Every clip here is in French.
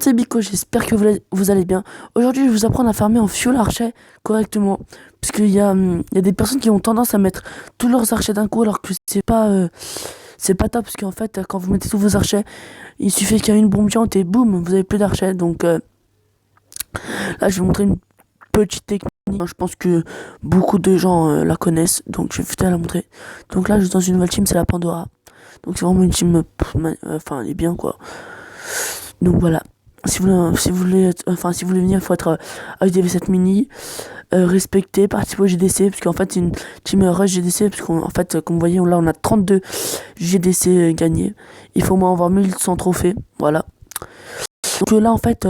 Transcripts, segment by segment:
C'est Bico, j'espère que vous allez bien. Aujourd'hui, je vais vous apprendre à farmer en fuel archer correctement. Parce qu'il y a des personnes qui ont tendance à mettre tous leurs archers d'un coup, alors que c'est pas top. Parce qu'en fait, quand vous mettez tous vos archers, il suffit qu'il y ait une bombe géante et boum, vous avez plus d'archers. Donc là, je vais vous montrer une petite technique. Je pense que beaucoup de gens la connaissent, donc je vais vite la montrer. Donc là, je suis dans une nouvelle team, c'est la Pandora. Donc c'est vraiment une team, enfin, elle est bien quoi. Donc voilà. Si vous voulez venir, il faut être HDV7 mini, respecter, participer au GDC, parce qu'en fait, c'est une team rush GDC, parce qu'en fait, comme vous voyez, là, on a 32 GDC gagnés. Il faut au moins avoir 1100 trophées, voilà. Donc là, en fait,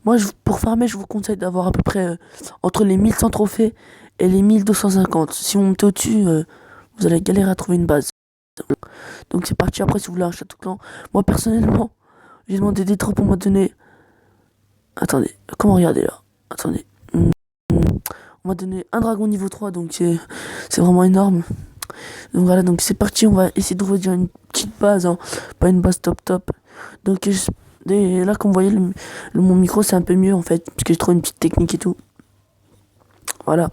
moi, pour farmer, je vous conseille d'avoir à peu près entre les 1100 trophées et les 1250. Si vous montez au-dessus, vous allez galérer à trouver une base. Donc c'est parti. Après, si vous voulez un château clan, moi, personnellement, j'ai demandé des troupes, on m'a donné. Attendez, comment regarder là? Attendez. On m'a donné un dragon niveau 3, donc c'est vraiment énorme. Donc voilà, donc c'est parti, on va essayer de trouver déjà une petite base, hein, pas une base top top. Donc et là, comme vous voyez, mon micro c'est un peu mieux en fait, parce que j'ai trouvé une petite technique et tout. Voilà.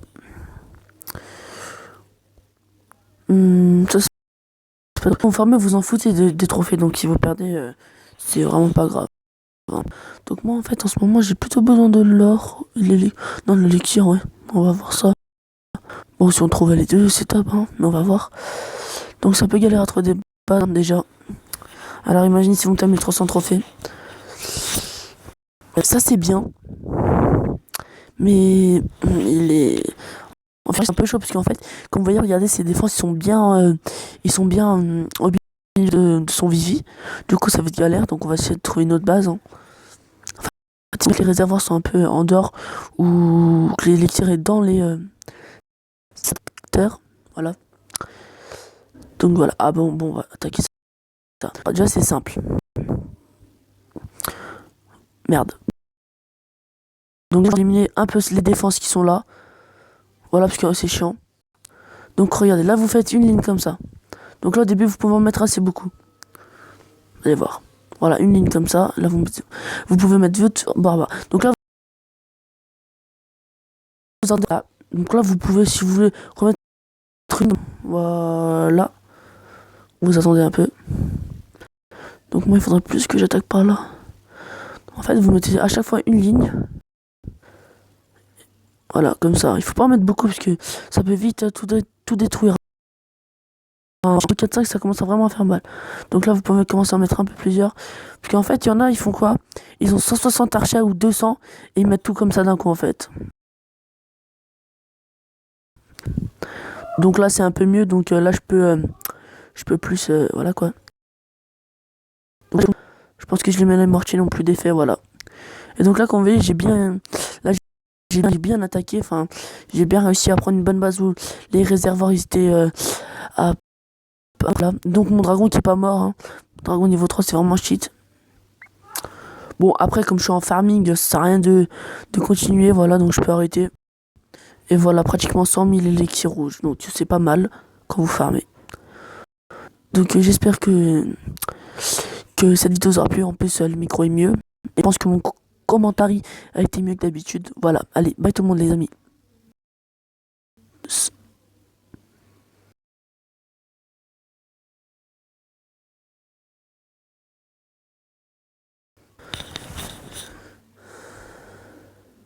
Ça c'est pas trop farmer, vous en foutez des trophées, donc si vous perdez, c'est vraiment pas grave. Donc moi en fait en ce moment j'ai plutôt besoin de l'or, non de l'élixir, ouais, on va voir ça. Bon, si on trouvait les deux, c'est top, hein, mais on va voir. Donc c'est un peu galère à trouver des balles déjà. Alors imagine si on t'a 1300 trophées. Ça c'est bien, mais il est... En fait c'est un peu chaud parce qu'en fait, comme vous voyez, regardez, ses défenses ils sont bien au milieu de son Vivi. Du coup ça va être galère, donc on va essayer de trouver une autre base. Hein. Enfin, les réservoirs sont un peu en dehors ou que les tirs est dans les secteurs. Voilà. Donc voilà. Ah bon, on va attaquer ça. Déjà c'est simple. Merde. Donc je vais éliminer un peu les défenses qui sont là. Voilà, parce que c'est chiant. Donc regardez, là vous faites une ligne comme ça. Donc là au début vous pouvez en mettre assez beaucoup. Vous allez voir. Voilà, une ligne comme ça. Là vous pouvez mettre votre barbe. Donc là donc là vous pouvez, si vous voulez, remettre une. Voilà. Vous attendez un peu. Donc moi il faudrait plus que j'attaque par là. En fait vous mettez à chaque fois une ligne. Voilà, comme ça. Il faut pas en mettre beaucoup parce que ça peut vite tout détruire. En 4-5, ça commence à vraiment faire mal. Donc là, vous pouvez commencer à en mettre un peu plusieurs. Parce qu'en fait, il y en a, ils font quoi? Ils ont 160 archers ou 200 et ils mettent tout comme ça d'un coup, en fait. Donc là, c'est un peu mieux. Donc là, je peux plus. Voilà quoi. Donc, je pense que je les mets les mortiers n'ont plus d'effet, voilà. Et donc là, comme vous voyez, là, j'ai bien attaqué. Enfin, j'ai bien réussi à prendre une bonne base où les réservoirs ils étaient à. Voilà. Donc mon dragon qui est pas mort. Hein. Dragon niveau 3, c'est vraiment cheat. Bon, après, comme je suis en farming, ça sert à rien de continuer, voilà, donc je peux arrêter. Et voilà, pratiquement 100 000 élixirs rouges, donc c'est pas mal quand vous farmez. Donc j'espère que cette vidéo vous aura plu, en plus le micro est mieux. Et je pense que mon commentaire a été mieux que d'habitude. Voilà, allez, bye tout le monde les amis.